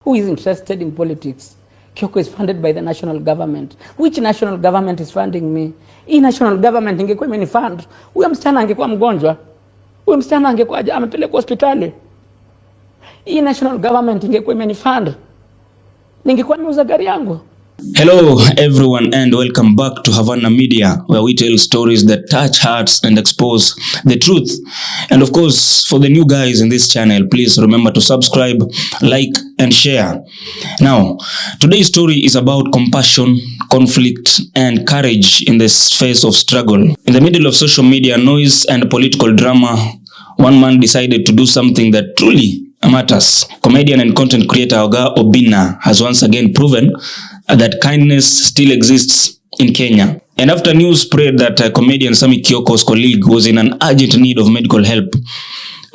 Who is interested in politics? Kioko is funded by the national government. Which national government is funding me? Hii national government ingekuwa imenifund, huyo msichana angekuwa mgonjwa. Huyo msichana angekuwa amepelekwa hospitali. Hii national government ingekuwa imenifund, ningekuwa nimeuza gari yangu. Hello everyone and welcome back to Havana Media, where we tell stories that touch hearts and expose the truth. And of course, for the new guys in this channel, please remember to subscribe, like and share. Now, today's story is about compassion, conflict and courage in the face of struggle. In the middle of social media noise and political drama, one man decided to do something that truly matters. Comedian and content creator Oga Obinna has once again proven that kindness still exists in Kenya. And after news spread that comedian Sammy Kioko's colleague was in an urgent need of medical help,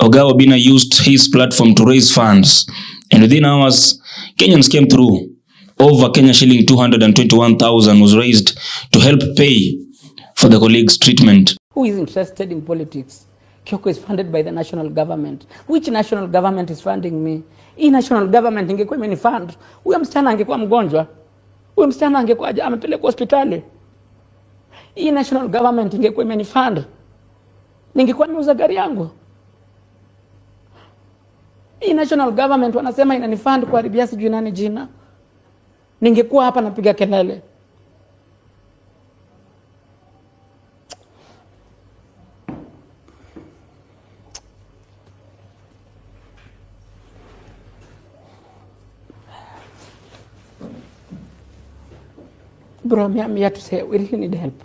Oga Obinna used his platform to raise funds. And within hours, Kenyans came through. Over Kenya shilling 221,000 was raised to help pay for the colleague's treatment. Who is interested in politics? Kioko is funded by the national government. Which national government is funding me? Hii national government ingekuwa imenifund, huyo msichana angekuwa mgonjwa. Huyo msichana angekuwa amepelekwa hospitali. Hii national government ingekuwa imenifund, ningekuwa nimeuza gari yangu. Hii national government wanasema inanifund kwa haribia sijui nani jina, ningekuwa hapa napiga kelele. Bro, I'm here to say we really need help.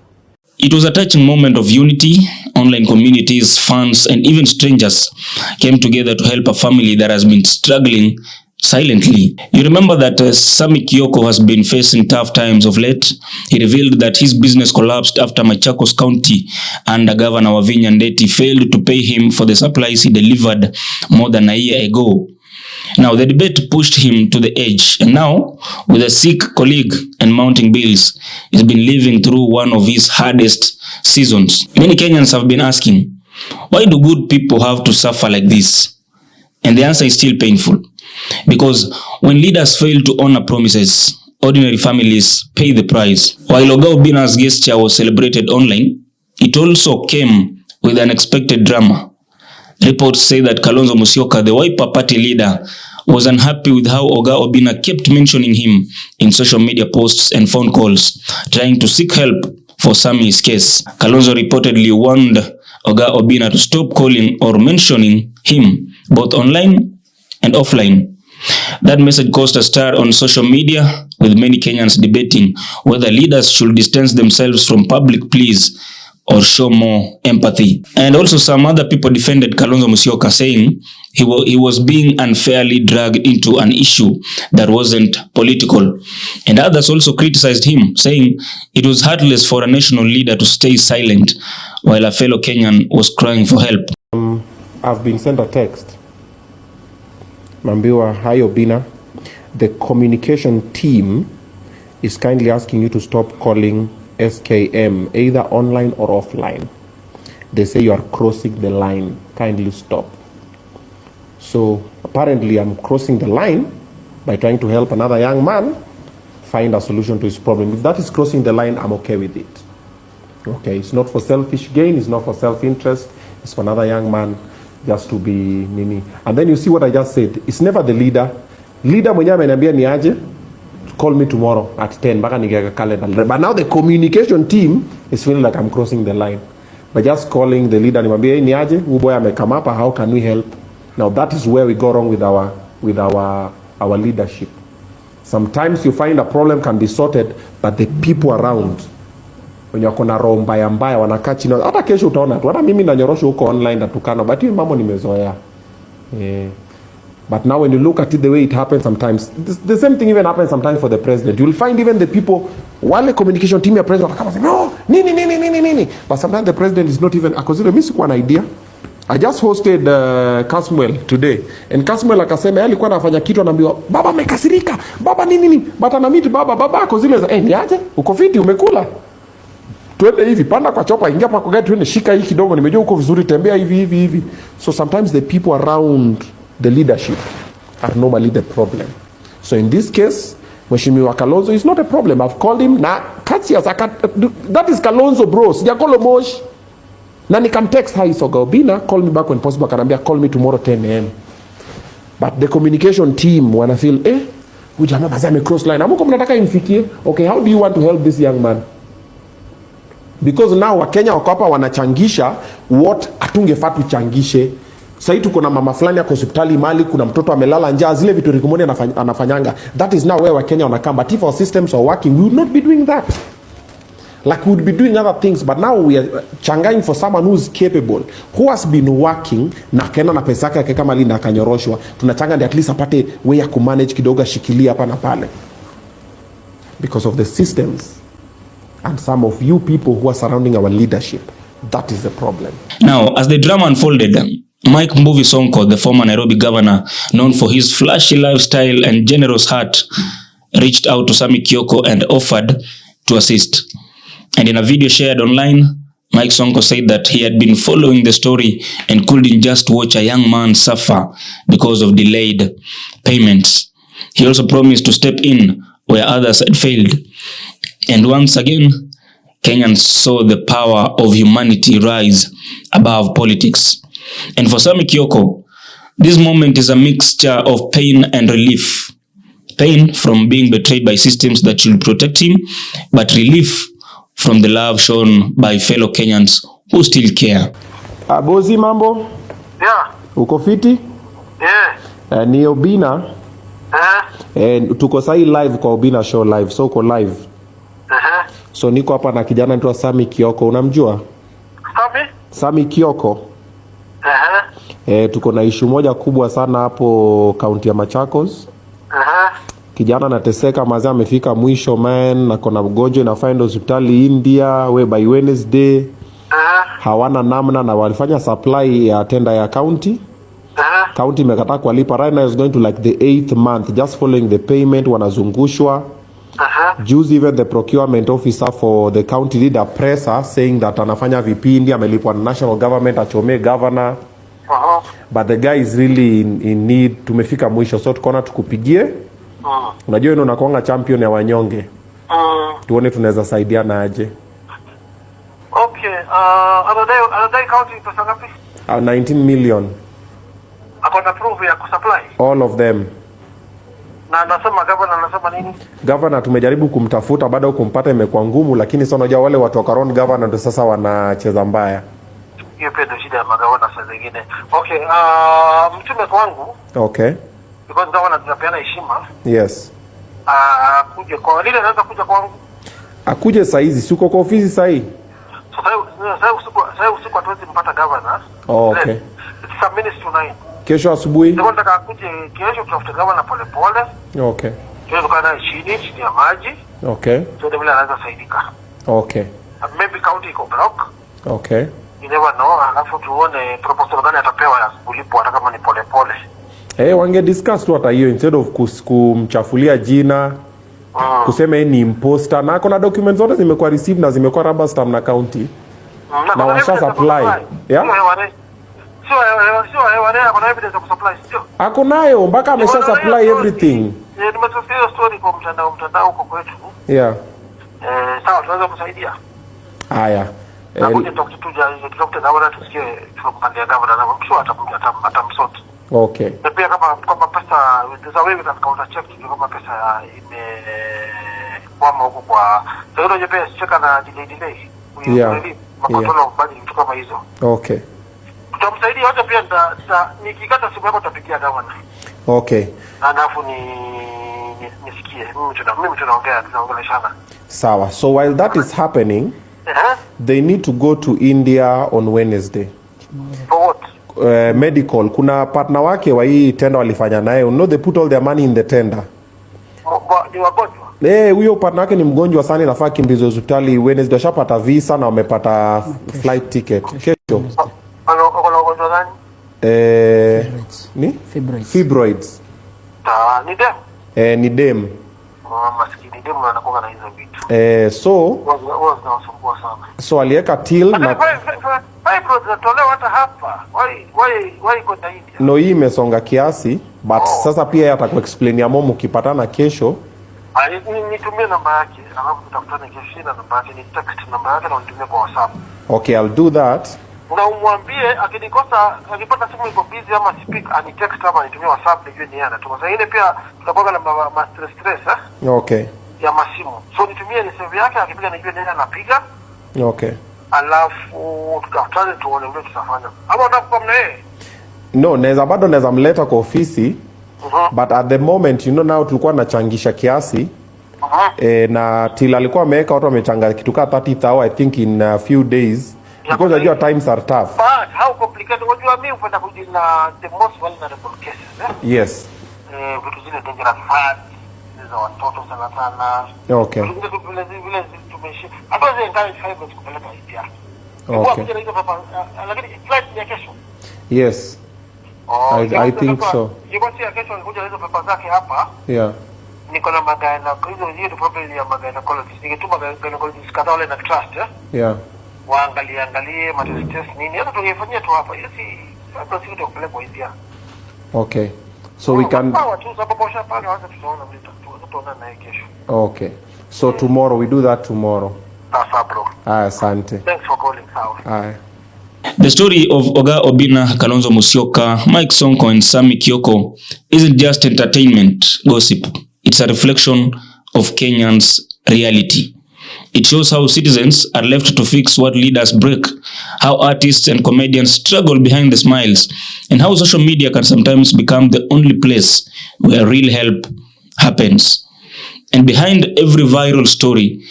It was a touching moment of unity. Online communities, fans, and even strangers came together to help a family that has been struggling silently. You remember that Sammy Kioko has been facing tough times of late. He revealed that his business collapsed after Machakos County under Governor Wavinya Ndeti failed to pay him for the supplies he delivered more than a year ago. Now, the debate pushed him to the edge, and now, with a sick colleague and mounting bills, he's been living through one of his hardest seasons. Many Kenyans have been asking, why do good people have to suffer like this? And the answer is still painful. Because when leaders fail to honor promises, ordinary families pay the price. While Oga Obinna's gesture was celebrated online, it also came with unexpected drama. Reports say that Kalonzo Musyoka, the Wiper party leader, was unhappy with how Oga Obinna kept mentioning him in social media posts and phone calls, trying to seek help for Sammy's case. Kalonzo reportedly warned Oga Obinna to stop calling or mentioning him, both online and offline. That message caused a stir on social media, with many Kenyans debating whether leaders should distance themselves from public pleas or show more empathy. And also some other people defended Kalonzo Musyoka, saying he was being unfairly dragged into an issue that wasn't political. And others also criticized him, saying it was heartless for a national leader to stay silent while a fellow Kenyan was crying for help. I've been sent a text. Mambiwa, hi Obinna. The communication team is kindly asking you to stop calling SKM, either online or offline. They say you are crossing the line. Kindly stop. So apparently I'm crossing the line by trying to help another young man find a solution to his problem. If that is crossing the line, I'm okay with it. Okay, it's not for selfish gain, it's not for self-interest, it's for another young man just to be nini. And then you see what I just said. It's never the leader. Leader mwenye ameniambia ni aje, call me tomorrow at 10 baka nigeka calendar. But now the communication team is feeling like I'm crossing the line by just calling the leader nimwambie ni aje, huyu boy amekama hapa, how can we help? Now that is where we go wrong with our leadership. Sometimes you find a problem can be sorted, but the people around when you kona roho mbaya mbaya wanakaa chini, hata kesho utaona tu, hata mimi nanyorosho huko online na tukana, but hiyo mambo nimezoea. But now when you look at it the way it happens sometimes, the same thing even happens sometimes for the president. You will find even the people, wale communication team ya president wakama say, no, nini. But sometimes the president is not even, akosile mimi sikuwa na idea. I just hosted Kasmuel today. And Kasmuel akasema alikuwa anafanya kitu anaambiwa, baba amekasirika, baba nini. But anamiti baba akosile, niaje, uko fiti umekula. Twende hivi, panda kwa chopa, ingia pa kwa gari, twende shika hii kidogo, nimejua uko vizuri, tembea hivi. So sometimes the people around the leadership are normally the problem. So in this case, Mheshimiwa Kalonzo is not a problem. I've called him na Katias, that is Kalonzo bro. Sijakolo Mosh. Na ni can text hi Oga Obinna, call me back when possible. Kanambia call me tomorrow 10 a.m. But the communication team wanna feel huyu jamaa basi ame-cross line. Amuko mnataka imfikie. Okay, how do you want to help this young man? Because now Wakenya wako hapa wanachangisha what atungefaa tuchangishe. Sasa tuko na mama fulani kwa hospitali mali, kuna mtoto amelala njaa, zile vitu Rikumoni anafanyanga. That is now where Wakenya wanakamba. But if our systems are working, we would not be doing that. Like we would be doing other things, but now we are changaing for someone who is capable, who has been working na kena na pesa yake kama linda akanyoroshwa. Tunachanga ndio at least apate way ya kumanage kidogo, shikilia hapa na pale. Because of the systems and some of you people who are surrounding our leadership, that is the problem. Now, as the drama unfolded, Mike Sonko, the former Nairobi governor, known for his flashy lifestyle and generous heart, reached out to Sammy Kioko and offered to assist. And in a video shared online, Mike Sonko said that he had been following the story and couldn't just watch a young man suffer because of delayed payments. He also promised to step in where others had failed. And once again, Kenyans saw the power of humanity rise above politics. And for Sammy Kioko, this moment is a mixture of pain and relief. Pain from being betrayed by systems that should protect him, but relief from the love shown by fellow Kenyans who still care. Bozi mambo? Yeah. Uko fiti? Yeah. Ni Obinna. Tuko sahi live kwa Obinna show live. So uko live. So niko hapa na kijana anaitwa Sammy Kioko. Unamjua? Sammy Kioko. Tuko na issue moja kubwa sana hapo kaunti ya Machakos. Kijana anateseka, mazee amefika mwisho man, na kona mgonjwa na find hospitali India we by Wednesday. Hawana namna na walifanya supply ya tender ya county. County imekataa kulipa. Right now is going to like the 8th month just following the payment, wanazungushwa. Juzi even the procurement officer for the county did a presser saying that anafanya vipindi, amelipwa na national government, achome governor. But the guy is really in need. Tumefika mwisho, so tukaona tukupigie. Unajua wewe unakuanga champion ya wanyonge. Tuone tunaweza saidiana aje. Okay, another county pesa ngapi? 19 million. Akona proof ya kusupply? All of them. Na anasema governor anasema nini? Governor tumejaribu kumtafuta, bado kumpata imekuwa ngumu, lakini sasa unajua wale watu wa around governor ndio sasa wanacheza mbaya. Hiyo pia ndio shida ya magavana saa zingine. Okay, mtume kwangu. Okay. Because governor tunapeana heshima. Yes. Akuje kwa lile anaweza kuja kwangu. Akuje saa hizi, si uko kwa ofisi saa hii? Sasa usiku hatuwezi mpata governor. Oh, okay. It's a minutes to 9. Kesho asubuhi? Ndio nataka akuje kesho tutafute governor pole pole. Okay. Kesho kana chini ya maji. Okay. So ndio anaweza saidika. Okay. Maybe county iko block. Okay. You never know, alafu tuone proposal gani atapewa ya kulipwa hata kama ni pole pole. Wange discuss tu hata hiyo instead of kumchafulia jina. Kusema ni imposter na kuna documents zote zimekuwa received na zimekuwa rubber stamp na county. Na washa supply. Yeah? Sio kuna evidence ya kusupply sio? Hakunayo mpaka amesha supply everything. Nimetusikia story kwa mtandao huko kwetu. Yeah. Sawa, tunaweza kusaidia. Haya. Nakuja tukutuje governor tusikie tumpande governor na msho atamsort. Okay. Na pia kama pesa za wewe katika check kama pesa kwama huko kwa ndio je pesa cheka na delay. Yeah. Mapatano bali vitu kama hizo. Okay. Tutamsaidia hata pia nikikata simu yako tutapigia governor. Okay. Alafu nisikie. Mimi tunaongeleshana. Sawa. So while that is happening, they need to go to India on Wednesday. For what? Medical. Kuna partner wake wa hii tender walifanya naye. You know they put all their money in the tender. Ni wagonjwa? Huyo partner wake ni mgonjwa sana, inafaa kimbizo hospitali Wednesday. Washapata visa na wamepata flight ticket. Kesho. Ana ugonjwa gani? Ni? Fibroids. Ni dem? Ni dem. maskini demu anakuwa na hizo vitu. Zinawasumbua sana. So aliweka till na bro zinatolewa hata hapa. Why kwenda India? No, hii imesonga kiasi but sasa pia atakuexplain ya momo ukipatana kesho. Nitumie namba yake, alafu tutakutana kesho na namba yake, ni text namba yake na nitumie kwa WhatsApp. Okay, I'll do that. Na umwambie akikosa akipata simu iko busy ama speak ani text ama nitumie WhatsApp nijue ni yeye anatuma. Sasa ile pia tutakuwa na stress Okay. Ya masimu. So nitumie ni save yake akipiga nijue ni yeye anapiga. Okay. Alafu tukutane tuone vile tutafanya. Ama unataka na yeye? No, naweza mleta kwa ofisi. But at the moment now tulikuwa nachangisha kiasi. Na till alikuwa ameweka watu wamechanga kitu kama 30,000 I think in a few days. Because unajua times are tough. But how complicated? Unajua mimi upenda kudili na the most vulnerable cases. Yes. Vitu zile dangerous fires za watoto sana. Okay. Vile tumeishi. Hata zile ndani five kupeleka India. Okay. Lakini flight ya kesho. Yes. I think so. Yuko si kesho alikuja hizo pepa zake hapa. Yeah. Niko na magana hizo problem ya magana college. Ningetuma magana college kadhaa wale na trust Yeah. Waangalie matest nini. Hata tungefanyia tu hapa. Hizi sasa sisi tutapeleka India. Okay. So we can Okay. So tomorrow we do that tomorrow. Bro. Asante. Thanks for calling. Aye. The story of Oga Obinna, Kalonzo Musyoka, Mike Sonko and Sammy Kioko isn't just entertainment gossip. It's a reflection of Kenyans' reality. It shows how citizens are left to fix what leaders break, how artists and comedians struggle behind the smiles, and how social media can sometimes become the only place where real help happens. And behind every viral story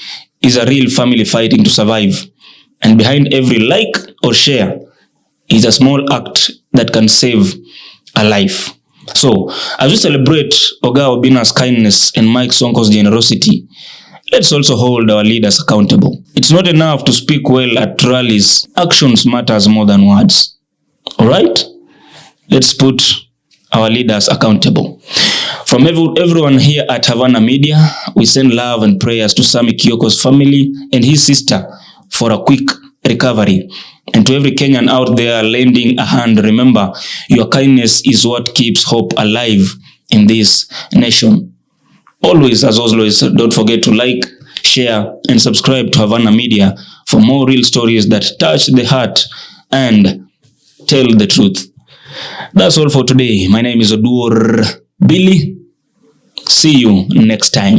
is a real family fighting to survive. And behind every like or share is a small act that can save a life. So, as we celebrate Oga Obinna's kindness and Mike Sonko's generosity, let's also hold our leaders accountable. It's not enough to speak well at rallies. Actions matters more than words. Alright? Let's put our leaders accountable. From everyone here at Havana Media, we send love and prayers to Sammy Kioko's family and his sister for a quick recovery. And to every Kenyan out there lending a hand, remember, your kindness is what keeps hope alive in this nation. Always, as always, don't forget to like, share, and subscribe to Havana Media for more real stories that touch the heart and tell the truth. That's all for today. My name is Odur Billy. See you next time.